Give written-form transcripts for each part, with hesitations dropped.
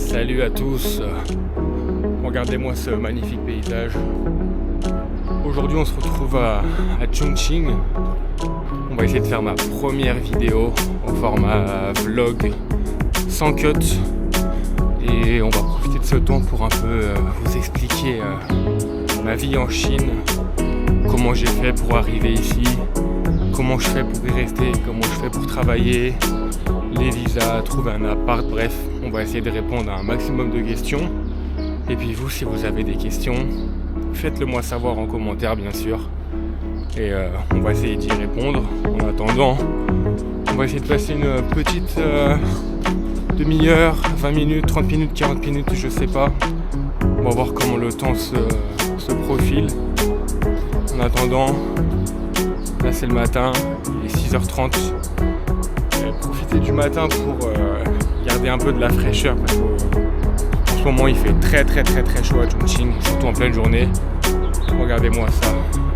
Salut à tous, regardez-moi ce magnifique paysage. Aujourd'hui on se retrouve à Chongqing. On va essayer de faire ma première vidéo au format vlog sans cut. Et on va profiter de ce temps pour un peu vous expliquer ma vie en Chine, comment j'ai fait pour arriver ici, comment je fais pour y rester, comment je fais pour travailler, les visas, trouver un appart, bref, on va essayer de répondre à un maximum de questions. Et puis vous, si vous avez des questions, faites-le moi savoir en commentaire bien sûr. Et on va essayer d'y répondre. En attendant, on va essayer de passer une petite demi-heure, 20 minutes, 30 minutes, 40 minutes, je sais pas. On va voir comment le temps se profile. En attendant, là c'est le matin, il est 6h30. Profiter du matin pour garder un peu de la fraîcheur parce qu'en ce moment il fait très chaud à Chongqing, surtout en pleine journée. Regardez-moi ça,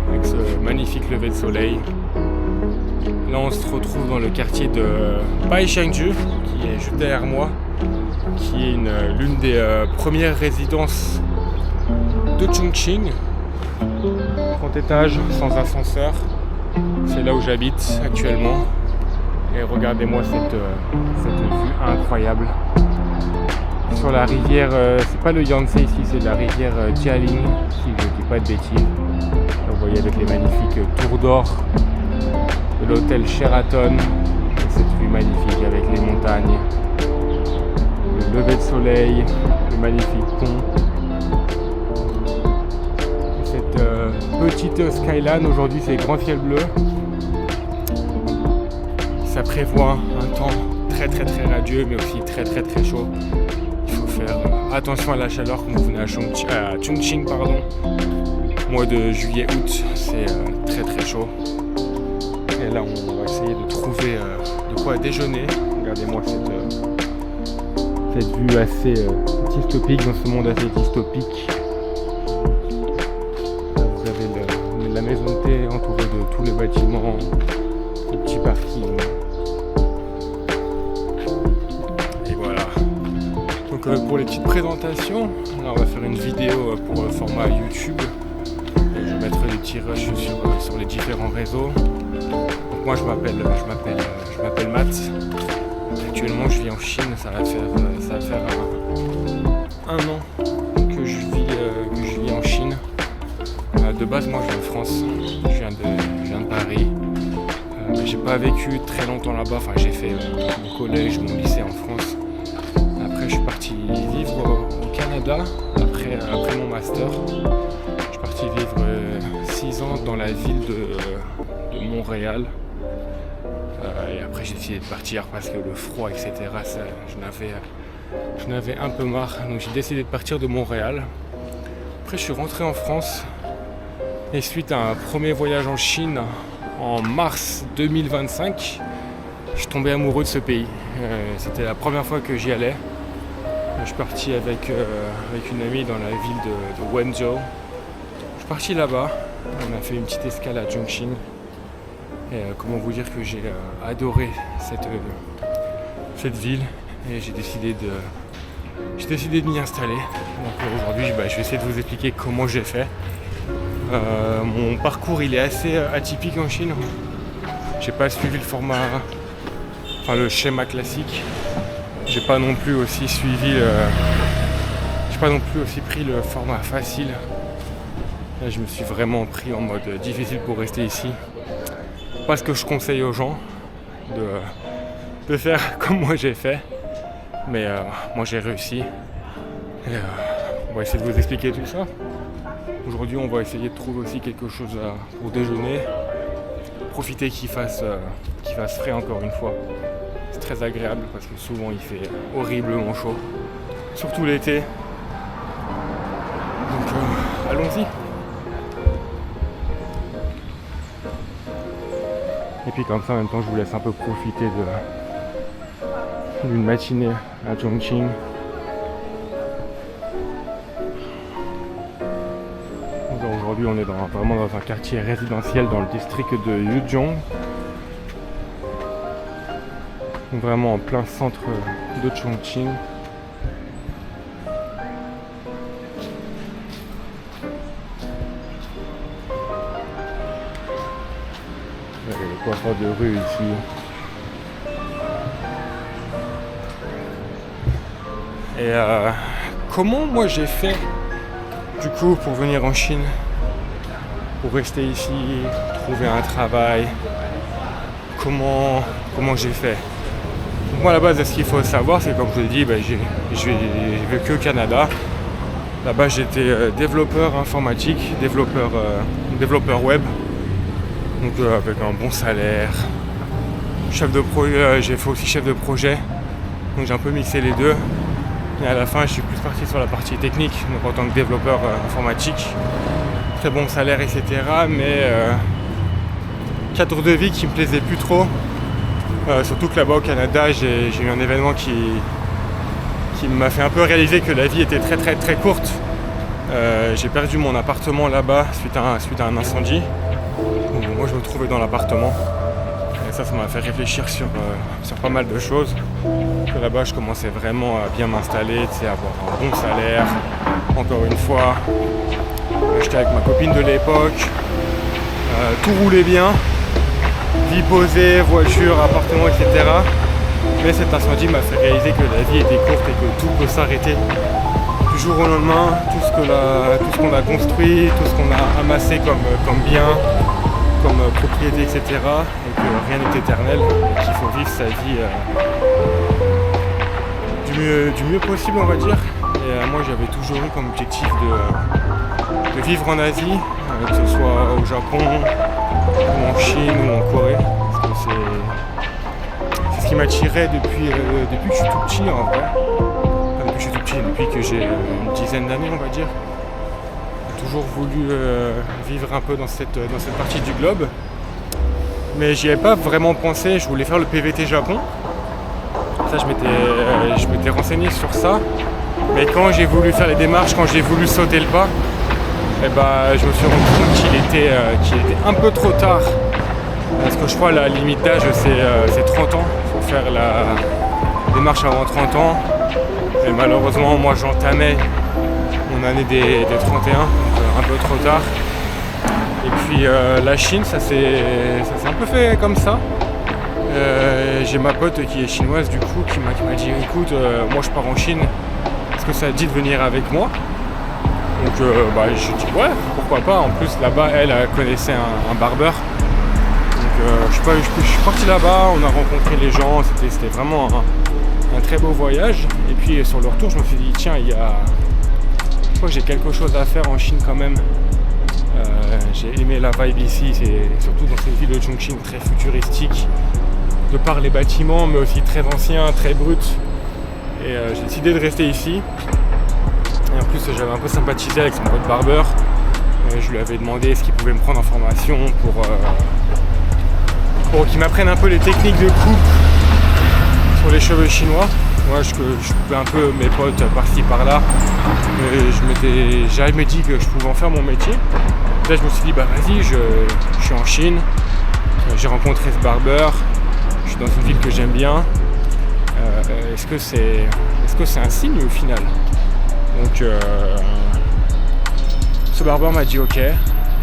avec ce magnifique lever de soleil. Là on se retrouve dans le quartier de Baishangju, qui est juste derrière moi, qui est l'une des premières résidences de Chongqing. 30 étages sans ascenseur, c'est là où j'habite actuellement. Et regardez-moi cette vue incroyable. Sur la rivière, c'est pas le Yangtze ici, c'est la rivière Jialing, si je dis pas de bêtises. Là, vous voyez avec les magnifiques tours d'or de l'hôtel Sheraton. Et cette vue magnifique avec les montagnes, le lever de soleil, le magnifique pont. Et cette petite skyline, aujourd'hui c'est grand ciel bleu. Ça prévoit un temps très radieux mais aussi très chaud. Il faut faire attention à la chaleur quand vous venez à Chongqing. Mois de juillet-août, c'est très chaud. Et là on va essayer de trouver de quoi déjeuner. Regardez-moi cette vue assez dystopique dans ce monde assez dystopique. Là, vous avez la maison de thé entourée de tous les bâtiments, le petit parking. Pour les petites présentations, là on va faire une vidéo pour le format YouTube. Et je mettrai des petits rushs sur les différents réseaux. Donc moi je m'appelle Matt. Actuellement je vis en Chine, ça va faire un an que je vis en Chine. De base moi je viens de France, je viens de Paris. Mais j'ai pas vécu très longtemps là-bas, enfin j'ai fait mon collège, mon lycée en France. Je suis parti vivre au Canada après mon master. Je suis parti vivre 6 ans dans la ville de Montréal. Et après j'ai décidé de partir parce que le froid, etc. Je n'avais un peu marre. Donc j'ai décidé de partir de Montréal. Après je suis rentré en France. Et suite à un premier voyage en Chine en mars 2025, je suis tombé amoureux de ce pays. C'était la première fois que j'y allais. Je suis parti avec une amie dans la ville de Wenzhou. Je suis parti là-bas, on a fait une petite escale à Chongqing. Et comment vous dire que j'ai adoré cette ville et j'ai décidé de m'y installer. Donc aujourd'hui je vais essayer de vous expliquer comment j'ai fait. Mon parcours il est assez atypique en Chine. J'ai pas suivi le schéma classique. J'ai pas non plus aussi pris le format facile. Là, je me suis vraiment pris en mode difficile pour rester ici. Pas ce que je conseille aux gens de faire comme moi j'ai fait. Mais moi j'ai réussi. Et, on va essayer de vous expliquer tout ça. Aujourd'hui on va essayer de trouver aussi quelque chose pour déjeuner. Profiter qu'il fasse frais encore une fois. C'est très agréable parce que souvent il fait horriblement chaud, surtout l'été. Donc allons-y. Et puis comme ça en même temps je vous laisse un peu profiter d'une matinée à Chongqing. Aujourd'hui on est vraiment dans un quartier résidentiel dans le district de Yuzhong. Vraiment en plein centre de Chongqing. sorte de rue ici. Et comment moi j'ai fait du coup pour venir en Chine, pour rester ici, trouver un travail, comment j'ai fait. Donc moi à la base ce qu'il faut savoir c'est comme je l'ai dit, j'ai vécu au Canada. Là-bas j'étais développeur informatique, développeur web, donc avec un bon salaire. Chef de projet, j'ai fait aussi chef de projet, donc j'ai un peu mixé les deux. Et à la fin, je suis plus parti sur la partie technique, donc en tant que développeur informatique. Très bon salaire, etc. Mais cadre de vie qui me plaisait plus trop. Surtout que là-bas au Canada, j'ai eu un événement qui m'a fait un peu réaliser que la vie était très très très courte. J'ai perdu mon appartement là-bas suite à un incendie. Donc, moi, je me trouvais dans l'appartement. Ça m'a fait réfléchir sur pas mal de choses. Là-bas, je commençais vraiment à bien m'installer, avoir un bon salaire. Encore une fois, j'étais avec ma copine de l'époque. Tout roulait bien. Vie posée, voiture, appartement, etc. Mais cet incendie m'a fait réaliser que la vie était courte et que tout peut s'arrêter du jour au lendemain. Tout ce qu'on a construit, tout ce qu'on a amassé comme bien, comme propriété, etc. Et que rien n'est éternel et qu'il faut vivre sa vie du mieux possible, on va dire. Et moi j'avais toujours eu comme objectif de vivre en Asie, que ce soit au Japon, ou en Chine, ou en Corée. Parce que c'est ce qui m'attirait depuis que je suis tout petit en vrai. Enfin, depuis que je suis tout petit, depuis que j'ai une dizaine d'années, on va dire. Toujours voulu vivre un peu dans cette partie du globe, mais j'y avais pas vraiment pensé. Je voulais faire le PVT Japon, ça je m'étais renseigné sur ça, mais quand j'ai voulu faire les démarches, quand j'ai voulu sauter le pas, je me suis rendu compte qu'il était un peu trop tard, parce que je crois la limite d'âge c'est 30 ans, il faut faire la démarche avant 30 ans, et malheureusement moi j'entamais mon année des 31, donc un peu trop tard. Et puis la Chine, ça s'est un peu fait comme ça. J'ai ma pote qui est chinoise du coup qui m'a dit écoute, moi je pars en Chine, est-ce que ça te dit de venir avec moi? Donc je dis ouais, pourquoi pas. En plus là-bas elle connaissait un barbeur. Donc je suis parti là-bas, on a rencontré les gens, c'était vraiment un très beau voyage. Et puis sur le retour je me suis dit tiens, je crois que j'ai quelque chose à faire en Chine quand même. J'ai aimé la vibe ici, c'est surtout dans cette ville de Chongqing très futuristique, de par les bâtiments mais aussi très anciens, très bruts. Et j'ai décidé de rester ici. Et en plus j'avais un peu sympathisé avec son pote barbeur. Je lui avais demandé ce qu'il pouvait me prendre en formation pour qu'il m'apprenne un peu les techniques de coupe sur les cheveux chinois. Moi je coupais un peu mes potes par-ci par-là. Je m'étais jamais dit que je pouvais en faire mon métier. Là je me suis dit vas-y, je suis en Chine, j'ai rencontré ce barbeur, je suis dans une ville que j'aime bien. Est-ce que c'est un signe au final? Donc ce barbeur m'a dit ok.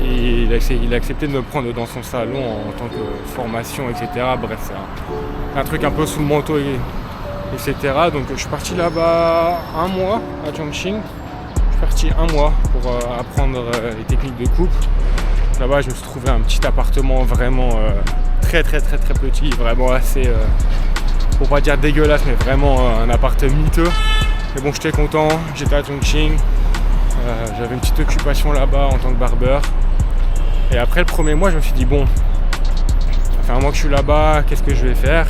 Et il a accepté de me prendre dans son salon en tant que formation, etc. Bref, c'est un truc un peu sous le manteau, etc. Donc je suis parti là-bas un mois à Chongqing. Je suis parti un mois pour apprendre les techniques de coupe. Là-bas, je me suis trouvé un petit appartement vraiment très très très très petit, vraiment assez, pour pas dire dégueulasse, mais vraiment un appart miteux. Mais bon, j'étais content, j'étais à Chongqing. J'avais une petite occupation là-bas en tant que barbeur. Et après le premier mois, je me suis dit bon, ça fait un mois que je suis là-bas, qu'est-ce que je vais faire?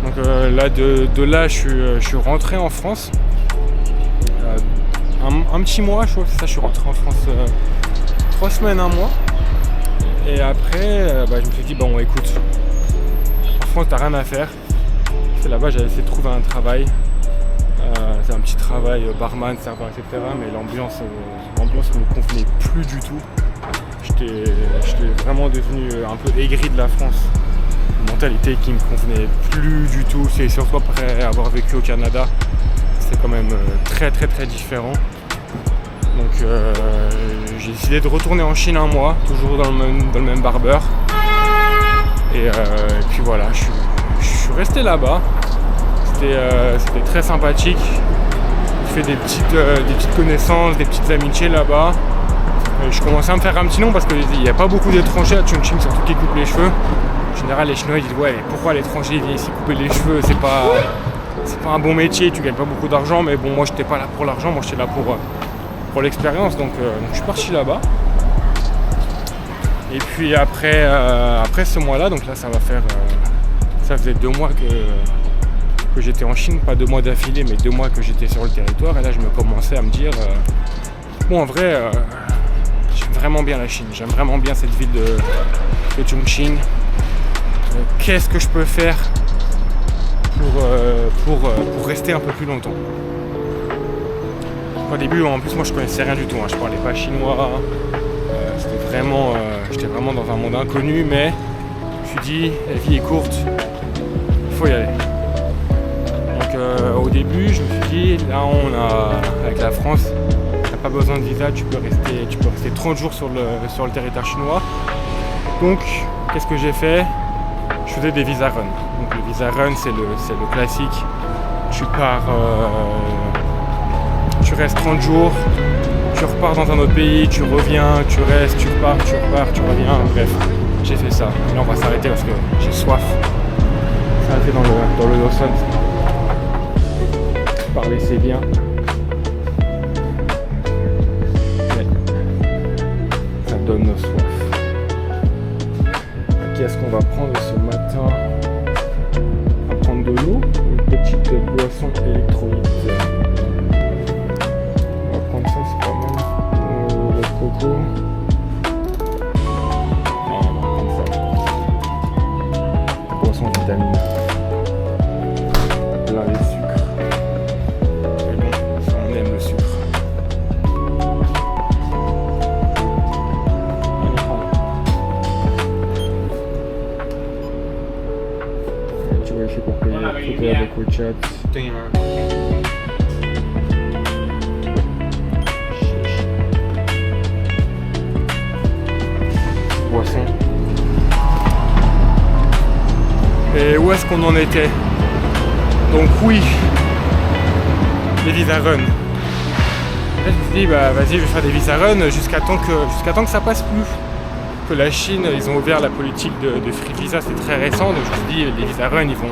Donc là, de là, je suis rentré en France. Un petit mois, je crois que c'est ça, je suis rentré en France 3 semaines, un mois. Et après, je me suis dit bon, écoute, en France, t'as rien à faire. C'est là-bas, j'avais essayé de trouver un travail. C'est un petit travail, barman, serveur, etc. Mais l'ambiance ne me convenait plus du tout. J'étais vraiment devenu un peu aigri de la France. Une mentalité qui me convenait plus du tout. C'est surtout après avoir vécu au Canada. C'est quand même très très très différent. Donc j'ai décidé de retourner en Chine un mois, toujours dans le même barbeur. Et puis voilà, je suis resté là-bas. C'était très sympathique. J'ai fait des petites connaissances, des petites amitiés là-bas. Et je commençais à me faire un petit nom parce qu'il n'y a pas beaucoup d'étrangers à Chongqing, surtout qui coupent les cheveux. En général, les Chinois ils disent ouais, mais pourquoi l'étranger vient ici couper les cheveux, c'est pas un bon métier, tu gagnes pas beaucoup d'argent. Mais bon, moi j'étais pas là pour l'argent, moi j'étais là pour l'expérience. Donc je suis parti là-bas. Et puis après ce mois-là, donc là ça faisait 2 mois que j'étais en Chine, pas 2 mois d'affilée, mais 2 mois que j'étais sur le territoire. Et là je me commençais à me dire bon, en vrai j'aime vraiment bien la Chine, j'aime vraiment bien cette ville de Chongqing. Qu'est-ce que je peux faire pour rester un peu plus longtemps? Au début, en plus, moi je connaissais rien du tout, je parlais pas chinois. J'étais vraiment dans un monde inconnu, mais je me suis dit, la vie est courte, il faut y aller. Donc au début, je me suis dit, là avec la France, t'as pas besoin de visa, tu peux rester 30 jours sur le territoire chinois. Donc, qu'est-ce que j'ai fait? Je faisais des visa run. Donc le visa run, c'est le classique. Tu pars, tu restes 30 jours, tu repars dans un autre pays, tu reviens, tu restes, tu repars, tu reviens. Bref, j'ai fait ça. Là, on va s'arrêter parce que j'ai soif. S'arrêter dans le Lawson. Parler, c'est bien. Mais ça donne soif. Qu'est-ce qu'on va prendre ce matin? On va prendre de l'eau, une petite boisson électrolyte. On va prendre ça, c'est pas mal. Le coco. Non, on va prendre ça. Boisson vitamine. Plein les sucres. Mais bon, on aime le sucre. Pour payer avec WeChat. Boisson. Et où est-ce qu'on en était? Donc oui, les visa run. Là, je me suis dit vas-y, je vais faire des visa run jusqu'à temps que ça passe plus. Que la Chine, ils ont ouvert la politique de free visa, c'est très récent, donc je me suis dit les visa run, ils sont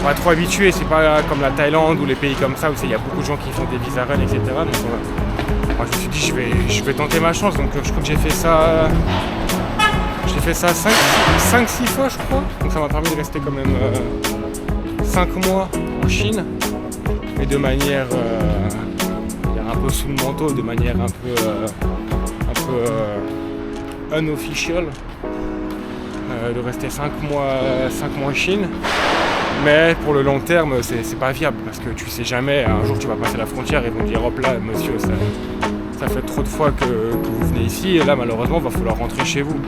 pas trop habitués, c'est pas comme la Thaïlande ou les pays comme ça où il y a beaucoup de gens qui font des visa run, etc. Donc moi je me suis dit je vais tenter ma chance, donc je crois que j'ai fait ça 5-6 fois je crois, donc ça m'a permis de rester quand même 5 mois en Chine, mais de manière un peu sous le manteau, de manière un peu unofficial, de rester 5 mois en Chine. Mais pour le long terme, c'est pas viable parce que tu sais jamais, un jour tu vas passer la frontière et ils vont dire hop là monsieur, ça fait trop de fois que vous venez ici et là malheureusement il va falloir rentrer chez vous.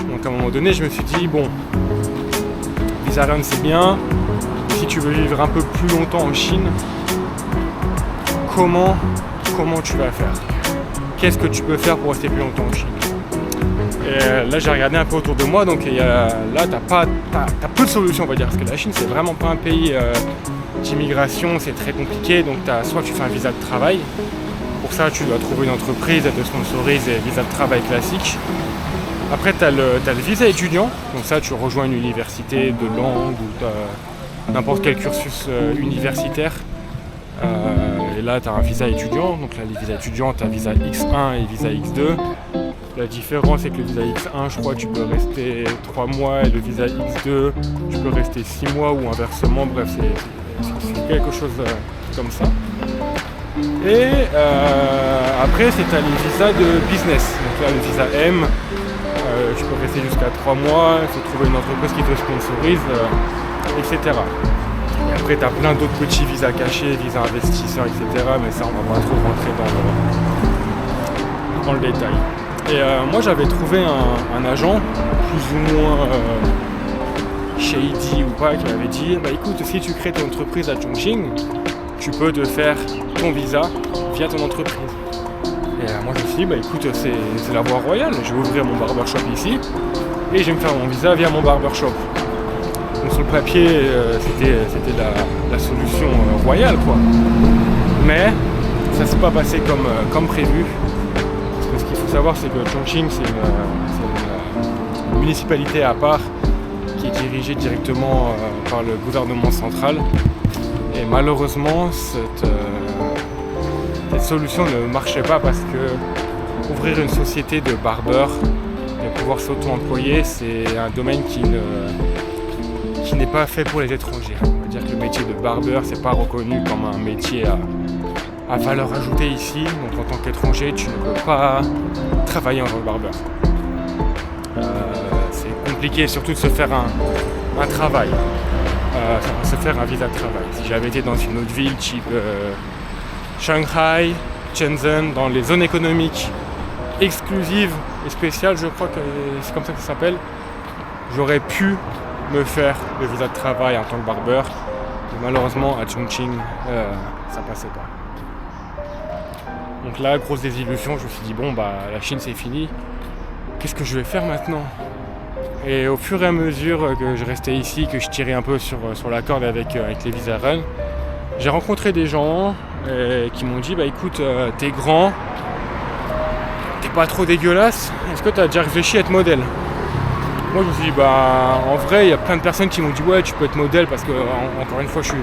Donc à un moment donné je me suis dit bon, visa run c'est bien, si tu veux vivre un peu plus longtemps en Chine, comment tu vas faire? Qu'est-ce que tu peux faire pour rester plus longtemps en Chine? Et là j'ai regardé un peu autour de moi, donc là t'as peu de solutions on va dire, parce que la Chine c'est vraiment pas un pays d'immigration, c'est très compliqué, donc soit tu fais un visa de travail, pour ça tu dois trouver une entreprise, elle te sponsorise et visa de travail classique. Après t'as le visa étudiant, donc ça tu rejoins une université de langue ou n'importe quel cursus universitaire. Et là tu as un visa étudiant, donc là les visas étudiants tu as visa X1 et visa X2. La différence c'est que le visa X1 je crois tu peux rester 3 mois et le visa X2 tu peux rester 6 mois ou inversement, bref c'est quelque chose comme ça. Et après c'est les visas de business, donc là le visa M, tu peux rester jusqu'à 3 mois, il faut trouver une entreprise qui te sponsorise, etc. Et après tu as plein d'autres petits visas cachés, visas investisseurs, etc. Mais ça on va pas trop rentrer dans le détail. Et moi j'avais trouvé un agent plus ou moins shady ou pas, qui m'avait dit écoute, si tu crées ton entreprise à Chongqing, tu peux te faire ton visa via ton entreprise. Et moi je me suis dit écoute, c'est la voie royale, je vais ouvrir mon barbershop ici et je vais me faire mon visa via mon barbershop. Donc sur le papier, c'était la solution royale, quoi. Mais ça s'est pas passé comme prévu. Parce que ce qu'il faut savoir, c'est que Chongqing, c'est une municipalité à part qui est dirigée directement par le gouvernement central. Et malheureusement, cette solution ne marchait pas parce que ouvrir une société de barbeurs et pouvoir s'auto-employer, c'est un domaine qui n'est pas fait pour les étrangers. On va dire que le métier de barbeur, c'est pas reconnu comme un métier à valeur ajoutée ici. Donc en tant qu'étranger, tu ne peux pas travailler en tant que barbeur. C'est compliqué surtout de se faire un travail. Se faire un visa de travail. Si j'avais été dans une autre ville type Shanghai, Shenzhen, dans les zones économiques exclusives et spéciales, je crois que c'est comme ça que ça s'appelle, j'aurais pu me faire le visa de travail en tant que barbeur. Mais malheureusement à Chongqing, ça passait pas. Donc là, grosse désillusion, je me suis dit bon bah la Chine c'est fini, qu'est-ce que je vais faire maintenant? Et au fur et à mesure que je restais ici, que je tirais un peu sur la corde avec les visa run, j'ai rencontré des gens qui m'ont dit bah écoute, t'es grand, t'es pas trop dégueulasse, est-ce que t'as déjà réfléchi à être modèle? Moi je me suis dit bah en vrai il y a plein de personnes qui m'ont dit ouais tu peux être modèle parce que encore une fois je suis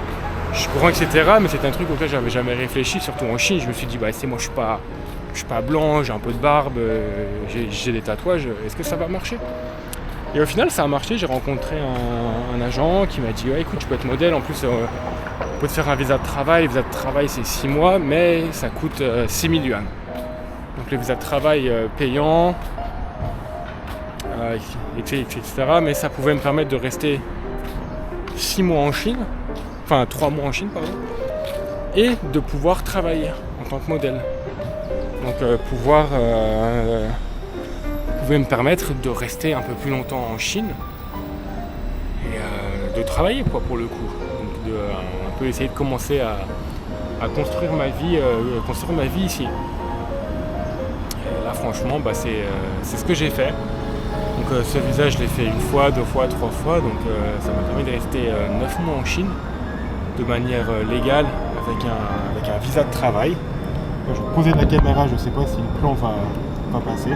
grand etc, mais c'est un truc auquel j'avais jamais réfléchi, surtout en Chine. Je me suis dit bah c'est moi je suis pas blanc, j'ai un peu de barbe, j'ai des tatouages, est-ce que ça va marcher? Et au final ça a marché, j'ai rencontré un agent qui m'a dit ouais écoute tu peux être modèle, en plus on peut te faire un visa de travail. Le visa de travail c'est 6 mois mais ça coûte 6 000 yuan. Donc le visa de travail payant, etc. Mais ça pouvait me permettre de rester 6 mois en Chine, enfin 3 mois en Chine pardon, et de pouvoir travailler en tant que modèle. Donc pouvait me permettre de rester un peu plus longtemps en Chine et de travailler quoi pour le coup. Donc un peu essayer de commencer à construire ma vie ici. Et là franchement bah, c'est ce que j'ai fait. Donc ce visa je l'ai fait 1 fois, 2 fois, 3 fois, donc ça m'a permis de rester 9 mois en Chine de manière légale avec un visa de travail. Je vais poser la caméra, je ne sais pas si le plan va passer.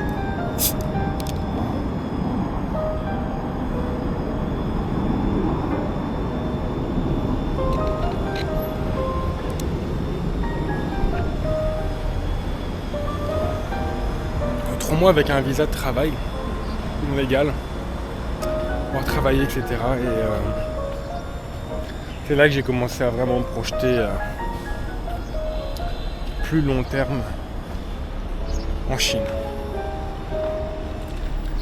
Moi avec un visa de travail légal, pour travailler, etc. Et c'est là que j'ai commencé à vraiment me projeter plus long terme en Chine.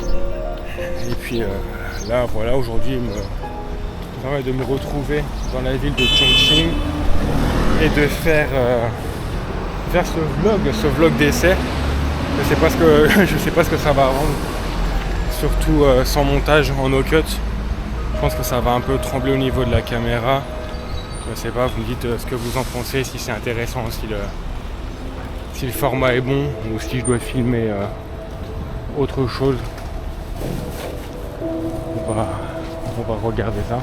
Et puis là voilà, aujourd'hui il me permet de me retrouver dans la ville de Chongqing et de faire ce vlog d'essai. Je sais pas ce que ça va rendre, surtout sans montage en no cut. Je pense que ça va un peu trembler au niveau de la caméra. Je sais pas, vous me dites ce que vous en pensez, si c'est intéressant, si le format est bon ou si je dois filmer autre chose. On va regarder ça.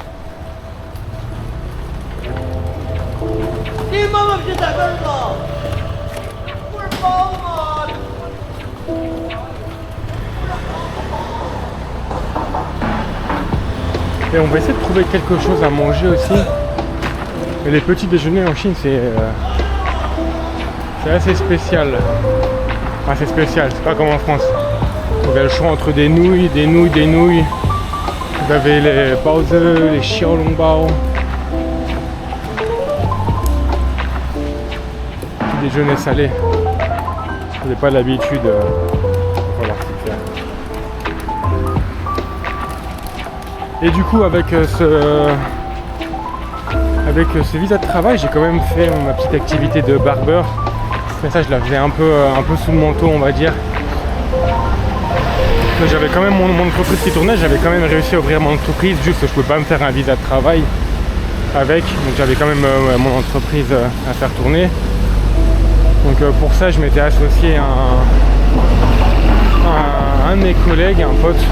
Et on va essayer de trouver quelque chose à manger aussi. Et les petits déjeuners en Chine c'est assez spécial. Enfin c'est spécial, c'est pas comme en France. Vous avez le choix entre des nouilles. Vous avez les baozi, les xiaolongbao. Petit déjeuner salé. Vous n'avez pas l'habitude. Voilà, c'est clair. Et du coup avec ce visa de travail, j'ai quand même fait ma petite activité de barbeur. Mais ça je la faisais un peu sous le manteau on va dire. Mais j'avais quand même mon entreprise qui tournait, j'avais quand même réussi à ouvrir mon entreprise, juste que je ne pouvais pas me faire un visa de travail avec. Donc j'avais quand même mon entreprise à faire tourner. Donc pour ça je m'étais associé à un de mes collègues, un pote,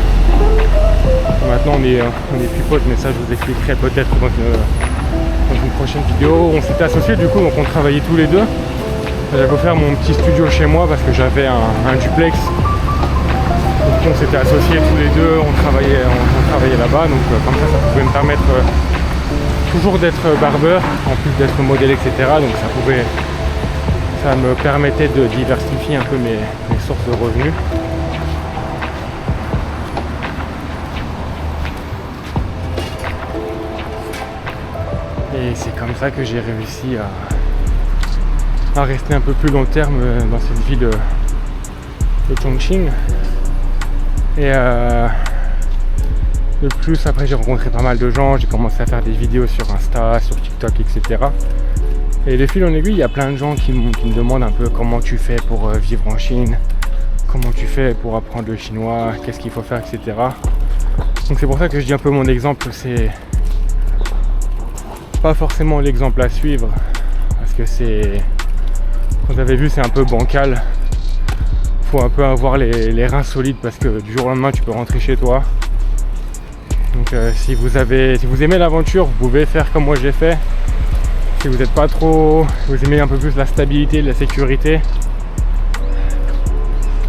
Maintenant on est plus potes, mais ça je vous expliquerai peut-être dans une prochaine vidéo. On s'était associés du coup, donc on travaillait tous les deux. J'avais offert mon petit studio chez moi parce que j'avais un duplex. Donc on s'était associés tous les deux, on travaillait là-bas, donc comme ça pouvait me permettre toujours d'être barbeur, en plus d'être modèle, etc. Donc ça me permettait de diversifier un peu mes sources de revenus. Et c'est comme ça que j'ai réussi à rester un peu plus long terme dans cette ville de Chongqing. Et de plus, après j'ai rencontré pas mal de gens, j'ai commencé à faire des vidéos sur Insta, sur TikTok, etc. Et de fil en aiguille, il y a plein de gens qui me demandent un peu comment tu fais pour vivre en Chine, comment tu fais pour apprendre le chinois, qu'est-ce qu'il faut faire, etc. Donc c'est pour ça que je dis un peu mon exemple, c'est pas forcément l'exemple à suivre, parce que vous avez vu, c'est un peu bancal. Faut un peu avoir les reins solides parce que du jour au lendemain tu peux rentrer chez toi. Donc si vous aimez l'aventure, vous pouvez faire comme moi j'ai fait. Si vous n'êtes pas trop, vous aimez un peu plus la stabilité, la sécurité,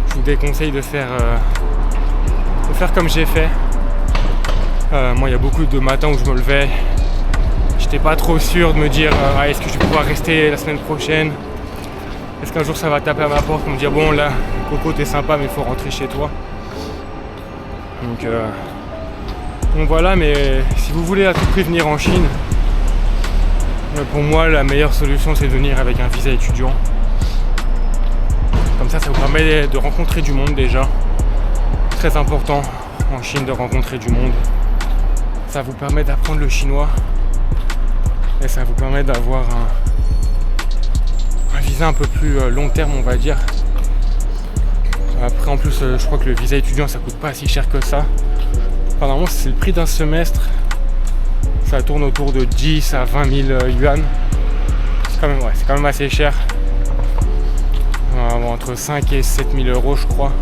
je vous déconseille de faire comme j'ai fait. Moi il y a beaucoup de matins où je me levais, j'étais pas trop sûr de me dire est-ce que je vais pouvoir rester la semaine prochaine, est-ce qu'un jour ça va taper à ma porte pour me dire bon là Coco t'es sympa mais il faut rentrer chez toi. Donc voilà, mais si vous voulez à tout prix venir en Chine, pour moi la meilleure solution c'est de venir avec un visa étudiant. Comme ça vous permet de rencontrer du monde déjà. Très important en Chine de rencontrer du monde. Ça vous permet d'apprendre le chinois et ça vous permet d'avoir un visa un peu plus long terme, on va dire. Après en plus je crois que le visa étudiant ça coûte pas si cher que ça. Enfin, normalement c'est le prix d'un semestre. Ça tourne autour de 10 à 20 000 yuan. C'est quand même assez cher. Entre 5 et 7 000 euros je crois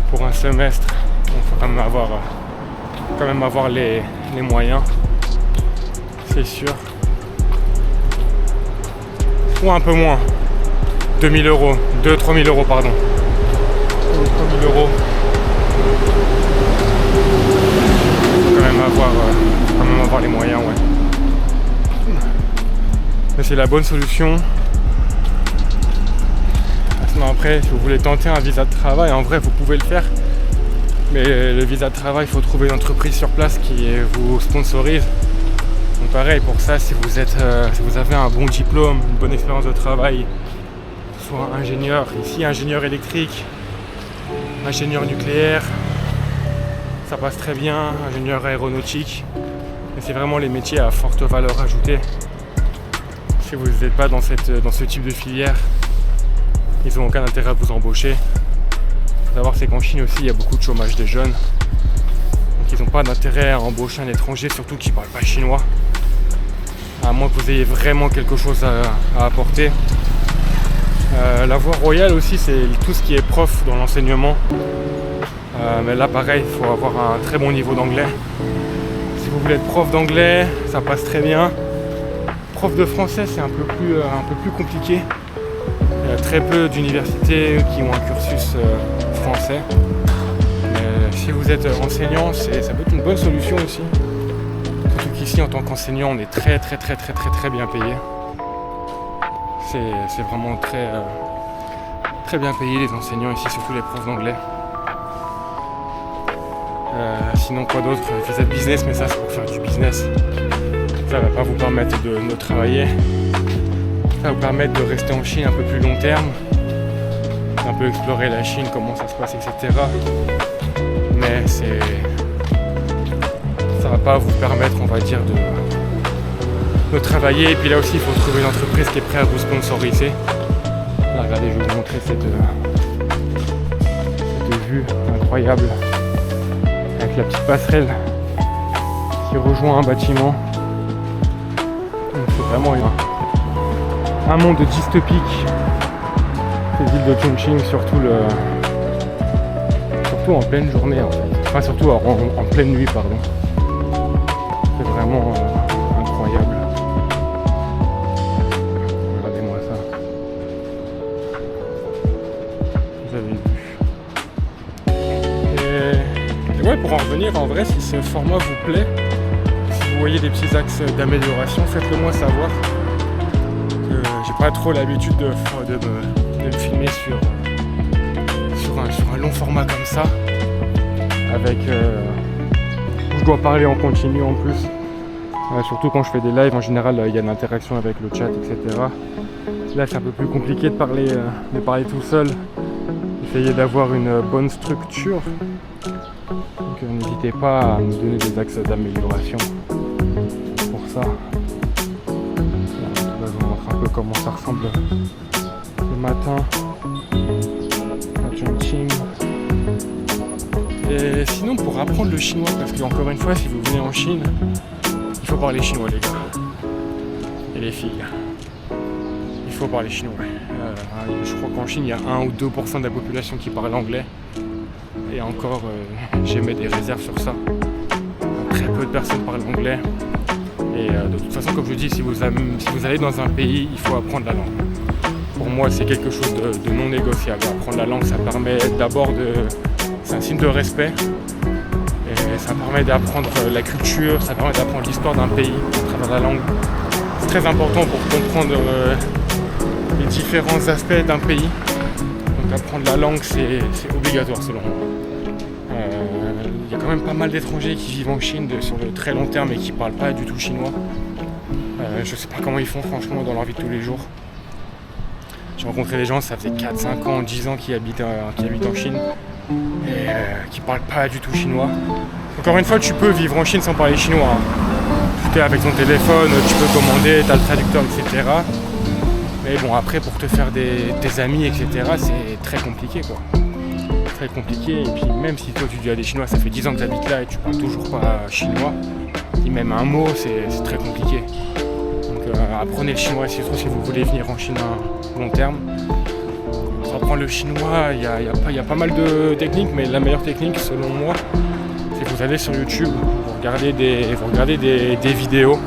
pour un semestre. Donc il faut quand même avoir les moyens. C'est sûr. Ou un peu moins. 2 000 euros. 3 000 euros pardon. 3 000 euros. Faut quand même avoir les moyens, ouais. Mais c'est la bonne solution. Sinon après, si vous voulez tenter un visa de travail, en vrai vous pouvez le faire. Mais le visa de travail, il faut trouver une entreprise sur place qui vous sponsorise. Donc pareil, pour ça, si vous avez un bon diplôme, une bonne expérience de travail, soit ingénieur, ici ingénieur électrique, ingénieur nucléaire, ça passe très bien, ingénieur aéronautique, mais c'est vraiment les métiers à forte valeur ajoutée. Si vous n'êtes pas dans ce type de filière, ils n'ont aucun intérêt à vous embaucher. Il faut savoir c'est qu'en Chine aussi il y a beaucoup de chômage des jeunes, donc ils n'ont pas d'intérêt à embaucher un étranger, surtout qui ne parle pas chinois, à moins que vous ayez vraiment quelque chose à apporter. La voie royale aussi, c'est tout ce qui est prof dans l'enseignement. Mais là pareil, il faut avoir un très bon niveau d'anglais. Si vous voulez être prof d'anglais, ça passe très bien. Prof de français, c'est un peu plus compliqué. Il y a très peu d'universités qui ont un cursus français. Mais si vous êtes enseignant, ça peut être une bonne solution aussi. Surtout qu'ici, en tant qu'enseignant, on est très bien payé. C'est vraiment très bien payé les enseignants ici, surtout les profs d'anglais. Sinon quoi d'autre, visa de business, mais ça c'est pour faire du business. Ça va pas vous permettre de travailler. Ça va vous permettre de rester en Chine un peu plus long terme, un peu explorer la Chine, comment ça se passe, etc. Mais ça va pas vous permettre, on va dire, de travailler. Et puis là aussi il faut trouver une entreprise qui est prête à vous sponsoriser. Là regardez, je vais vous montrer cette vue incroyable avec la petite passerelle qui rejoint un bâtiment. Donc c'est vraiment un monde dystopique, cette ville de Chongqing, surtout en pleine journée en fait. Enfin surtout en pleine nuit, pardon. C'est vraiment incroyable. Regardez-moi ça. Vous avez vu. Et ouais, pour en revenir, en vrai, si ce format vous plaît, si vous voyez des petits axes d'amélioration, faites-le moi savoir. J'ai pas trop l'habitude de me filmer sur un long format comme ça, avec où je dois parler en continu en plus. Surtout quand je fais des lives, en général il y a une interaction avec le chat, etc. Là c'est un peu plus compliqué de parler tout seul. Essayez d'avoir une bonne structure. Donc n'hésitez pas à me donner des axes d'amélioration pour ça. Là, je vous montre un peu comment ça ressemble le matin à Chongqing. Et sinon, pour apprendre le chinois, parce que encore une fois, si vous venez en Chine, il faut parler chinois, les gars et les filles. Il faut parler chinois. Je crois qu'en Chine, il y a 1 ou 2% de la population qui parle anglais. Et encore, j'émets des réserves sur ça. Très peu de personnes parlent anglais. Et de toute façon, comme je dis, si vous allez dans un pays, il faut apprendre la langue. Pour moi, c'est quelque chose de non négociable. Apprendre la langue, ça permet d'abord c'est un signe de respect. Et ça permet d'apprendre la culture, ça permet d'apprendre l'histoire d'un pays à travers la langue. C'est très important pour comprendre les différents aspects d'un pays. Donc apprendre la langue, c'est obligatoire selon moi. Il y a quand même pas mal d'étrangers qui vivent en Chine sur le très long terme et qui ne parlent pas du tout chinois. Je sais pas comment ils font franchement dans leur vie de tous les jours. J'ai rencontré des gens, ça faisait 4, 5 ans, 10 ans qui habitent en Chine et qui parlent pas du tout chinois. Encore une fois, tu peux vivre en Chine sans parler chinois. Tu es avec ton téléphone, tu peux commander, tu as le traducteur, etc. Mais bon, après pour te faire des amis, etc., c'est très compliqué quoi. Très compliqué, et puis même si toi tu dis à des Chinois, ça fait 10 ans que tu habites là et tu parles toujours pas chinois, et même un mot, c'est très compliqué. Donc apprenez le chinois, surtout si vous voulez venir en Chine à long terme. Pour apprendre le chinois, il y a pas mal de techniques, mais la meilleure technique selon moi, c'est que vous allez sur YouTube, vous regardez des vidéos.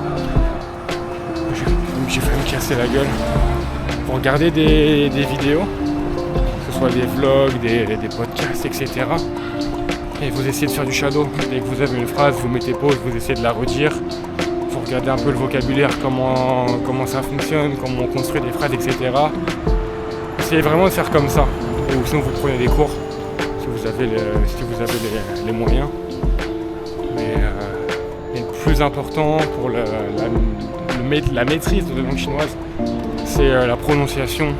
J'ai failli me casser la gueule. Vous regardez des vidéos, que ce soit des vlogs, des podcasts, etc. Et vous essayez de faire du shadow. Dès que vous avez une phrase, vous mettez pause, vous essayez de la redire. Vous regardez un peu le vocabulaire, comment ça fonctionne, comment on construit des phrases, etc. Essayez vraiment de faire comme ça. Ou sinon vous prenez des cours, si vous avez les moyens. Mais le plus important pour la maîtrise de la langue chinoise, c'est la prononciation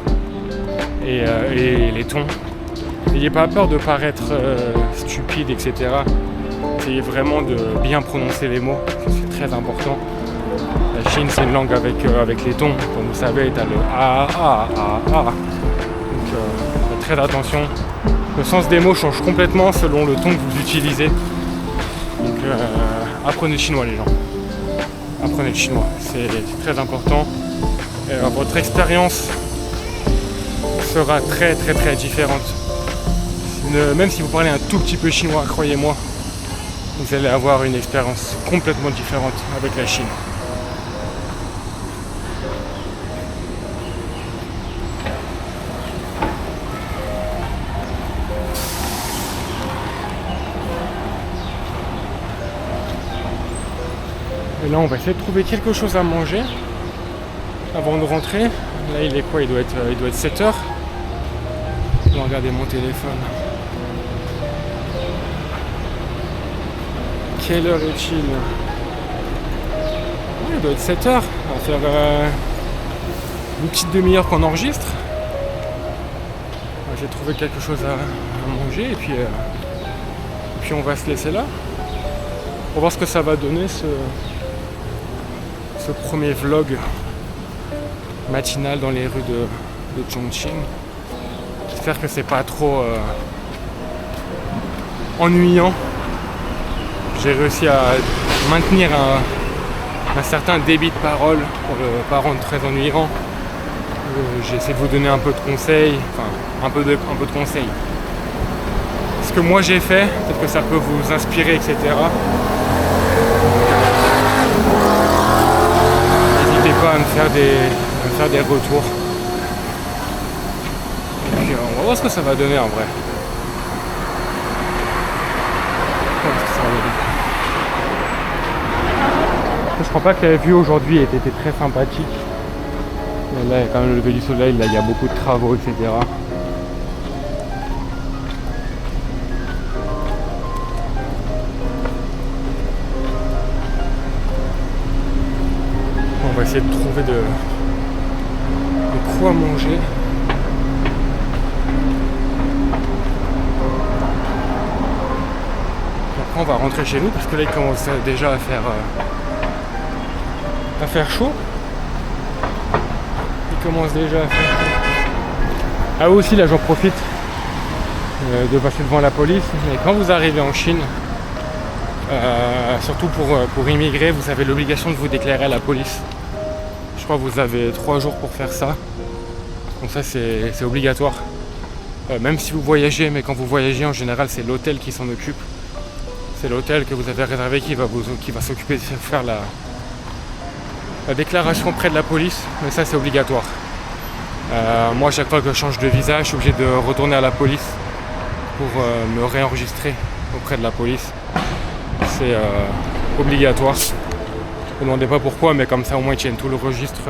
et les tons. N'ayez pas peur de paraître stupide, etc. Essayez vraiment de bien prononcer les mots, c'est très important. La Chine, c'est une langue avec les tons. Comme vous savez, tu as le A, A, A, A. Donc faites très attention. Le sens des mots change complètement selon le ton que vous utilisez. Donc apprenez le chinois, les gens. Apprenez le chinois, c'est très important. Et, votre expérience sera très très très différente. Même si vous parlez un tout petit peu chinois, croyez-moi, vous allez avoir une expérience complètement différente avec la Chine. Et là on va essayer de trouver quelque chose à manger avant de rentrer. Là il est quoi? Il doit être 7h. Je vais regarder mon téléphone. Quelle heure est-il? Il doit être 7h. On va faire une petite demi-heure qu'on enregistre. J'ai trouvé quelque chose à manger et puis on va se laisser là. Pour voir ce que ça va donner ce premier vlog matinal dans les rues de Chongqing. J'espère que c'est pas trop ennuyant. J'ai réussi à maintenir un certain débit de parole pour ne pas rendre très ennuyant. J'ai essayé de vous donner un peu de conseils, enfin un peu de conseils. Est-ce que moi j'ai fait, peut-être que ça peut vous inspirer, etc. N'hésitez pas à me faire des retours. Et puis on va voir ce que ça va donner en vrai. Je crois pas que la vue aujourd'hui ait été très sympathique. Mais là, il y a quand même le lever du soleil, là il y a beaucoup de travaux, etc. On va essayer de trouver de quoi manger. Après on va rentrer chez nous parce que là il commence déjà à faire chaud. Il commence déjà à faire chaud. Ah aussi là j'en profite de passer devant la police. Mais quand vous arrivez en Chine, surtout pour immigrer, vous avez l'obligation de vous déclarer à la police. Je crois que vous avez 3 jours pour faire ça. Donc ça c'est obligatoire. Même si vous voyagez, mais quand vous voyagez en général c'est l'hôtel qui s'en occupe. C'est l'hôtel que vous avez réservé qui va s'occuper de faire la déclaration auprès de la police, mais ça c'est obligatoire. Moi chaque fois que je change de visa, je suis obligé de retourner à la police pour me réenregistrer auprès de la police. C'est obligatoire. Ne me demandez pas pourquoi, mais comme ça au moins ils tiennent tout le registre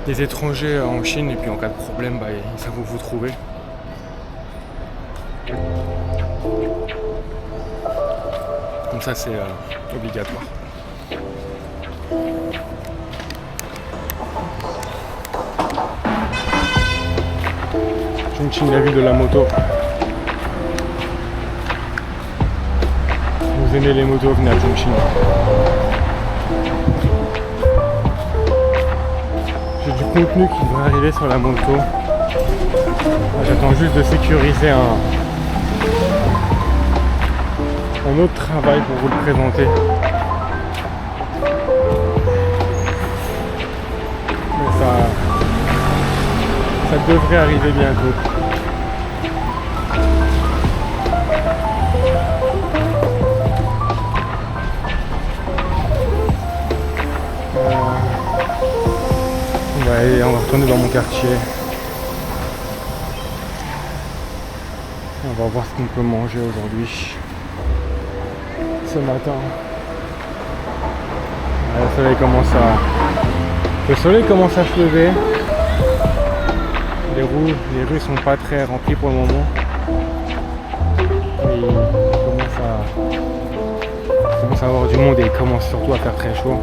des étrangers en Chine et puis en cas de problème, ils savent où vous trouver. Comme ça c'est obligatoire. Chongqing, la ville de la moto. Vous aimez les motos, venez à Chongqing. J'ai du contenu qui devrait arriver sur la moto. J'attends juste de sécuriser un autre travail pour vous le présenter. Mais ça devrait arriver bientôt. On va retourner dans mon quartier. On va voir ce qu'on peut manger aujourd'hui. Ce matin. Le soleil commence à se lever. Les rues sont pas très remplies pour le moment. Et il commence à avoir du monde et il commence surtout à faire très chaud.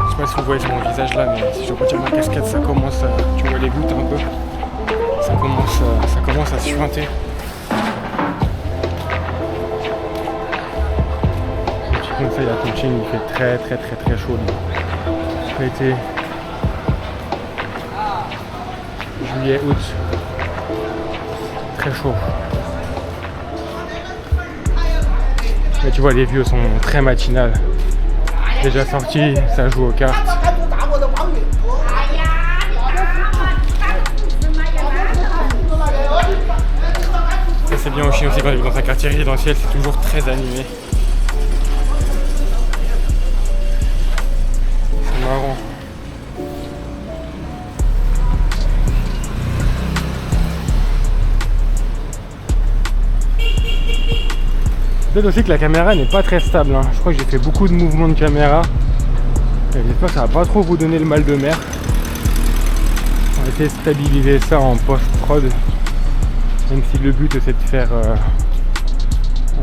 Je sais pas si vous voyez sur mon visage là, mais si je retire ma casquette, ça commence à... Tu vois les gouttes un peu. Ça commence à suinter. Comme ça, il y a Chongqing, il fait très chaud. L'été, juillet, août, très chaud. Mais tu vois, les vieux sont très matinales. Déjà sortis, ça joue aux cartes. Ça c'est bien au Chine aussi quand on est dans un quartier résidentiel, c'est toujours très animé. C'est marrant. Peut-être aussi que la caméra n'est pas très stable. Je crois que j'ai fait beaucoup de mouvements de caméra. J'espère que ça va pas trop vous donner le mal de mer. On va essayer de stabiliser ça en post-prod. Même si le but c'est de faire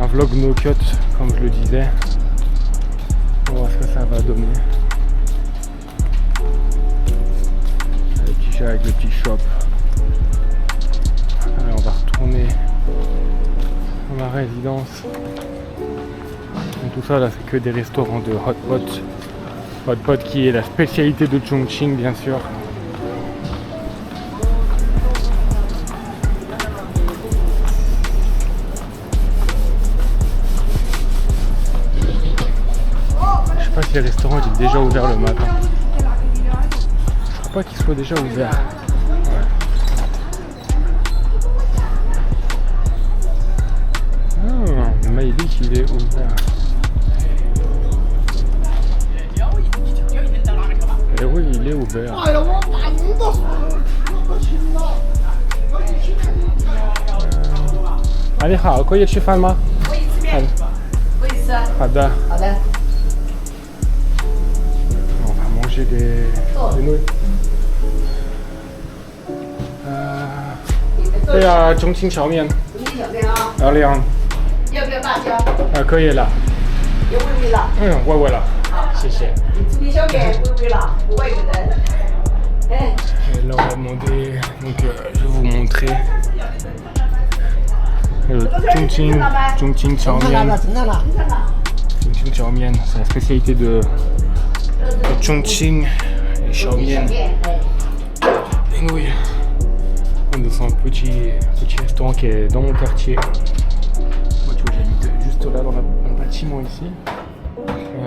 un vlog no cut, comme je le disais. On va voir ce que ça va donner. Le petit chat avec le petit shop. Allez, on va retourner dans ma résidence. Donc, tout ça là c'est que des restaurants de hot pot. Hot pot qui est la spécialité de Chongqing bien sûr. Je sais pas si les restaurants étaient déjà ouverts le matin. Je crois pas qu'ils soient déjà ouverts. Ouais. qu'il est ouvert. Eh oui, il est ouvert. Ah, 你好，可以吃饭吗？可以吃面，可以吃。好的。好的。On va manger des nouilles. 对啊，重庆荞面。重庆荞面啊。2两。要不要辣椒？可以了。有微微辣。微微了。谢谢。重庆小面微微辣，不外国人。哎。Et là on va demander, donc je vais vous montrer le Chongqing Chao Mian. Chongqing Chao Mian, c'est la spécialité de Chongqing et Chao Mian. Des nouilles. On est dans un petit restaurant qui est dans mon quartier. Moi tu vois j'habite juste là dans le bâtiment ici.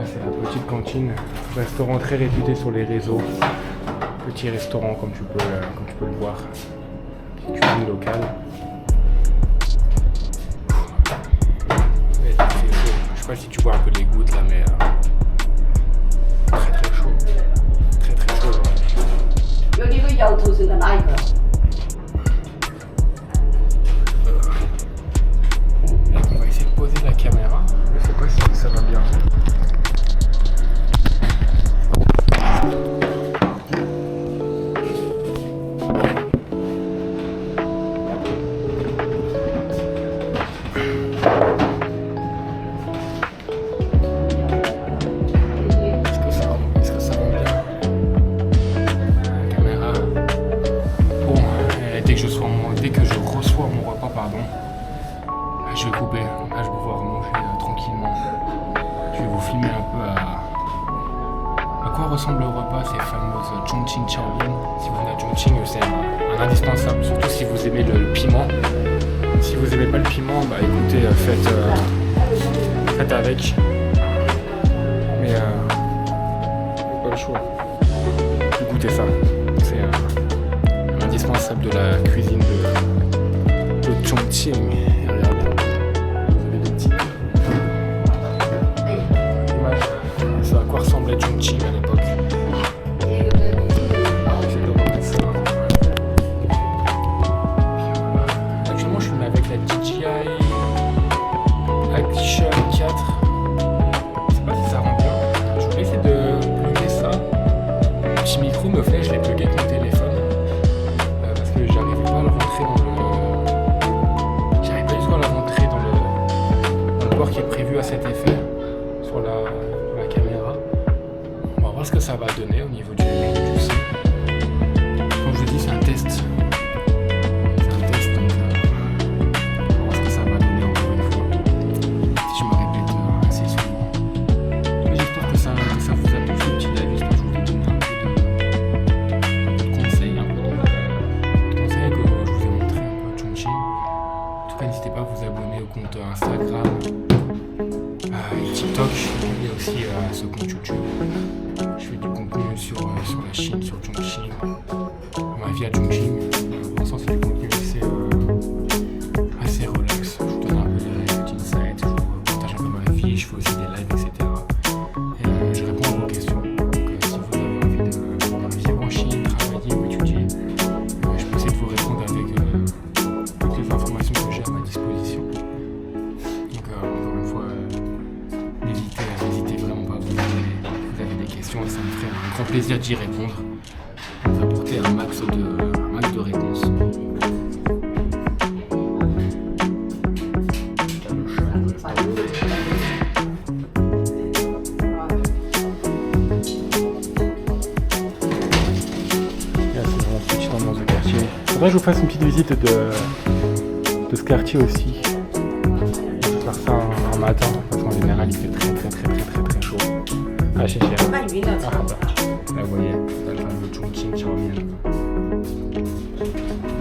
C'est la petite cantine, restaurant très réputé sur les réseaux. Petit restaurant comme tu peux le voir, cuisine locale. Mais c'est chaud. Je sais pas si tu vois un peu les gouttes là, mais très très chaud, très très chaud. On va essayer de poser la caméra. Je sais pas si ça va bien. Dès que je reçois mon repas, je vais couper. Là, je vais pouvoir manger tranquillement. Je vais vous filmer un peu à quoi ressemble le repas, ces fameuses Chongqing Chao Mian. Si vous venez à Chongqing, c'est un indispensable, surtout si vous aimez le piment. Si vous n'aimez pas le piment, bah écoutez, faites avec. Mais pas le choix. Goûtez ça. C'est un indispensable de la cuisine de Chongqing. Regardez, vous avez des petites images. C'est à quoi ressemblait Chongqing à l'époque. J'essaie de remettre ça. Actuellement, je suis avec la DJI Action 4. Je sais pas si ça rend bien. Je voulais essayer de plugger ça. Le petit micro me fait, je l'ai plugué avec mon téléphone. J'arrivais pas à le rentrer dans le port qui est prévu à cet effet sur la caméra. On va voir ce que ça va donner au niveau du son. Comme je vous dis, c'est un test. Donc on va voir ce que ça va donner encore une fois. Si je me répète assez souvent. Mais j'espère que ça vous a plu ce petit live. J'espère que je vous ai donné un peu de conseils, un peu de conseils que je vous ai montré un peu à Chongqing. En tout cas, n'hésitez pas à vous abonner au compte Instagram et TikTok. Il y a aussi ce compte YouTube. Je fais du contenu sur la Chine, sur Chongqing, ma vie à Chongqing. Pour l'instant, c'est du contenu assez relax. Je vous donne un peu des insights, je vous partage un peu ma vie, je fais aussi des lives, etc. Et je réponds à vos questions. Donc, si vous avez envie de vivre en Chine, travailler ou étudier, je peux essayer de vous répondre avec toutes les informations que j'ai à ma disposition. Donc encore une fois, n'hésitez vraiment pas, vous avez des questions et ça me ferait un grand plaisir d'y répondre, d'apporter un max de réponses. Faudrait que je vous fasse une petite visite de ce quartier aussi. Je vais faire ça en matin parce qu'en général il fait très chaud. Ah, chez Là vous voyez, là le fameux Chongqing Chao Mian.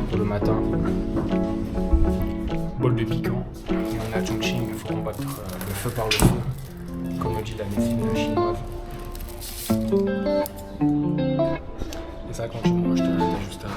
Pour le matin, bol de piquant. Et on est à Chongqing, il faut combattre le feu par le feu, comme dit la médecine chinoise. Et ça quand tu manges, t'as juste à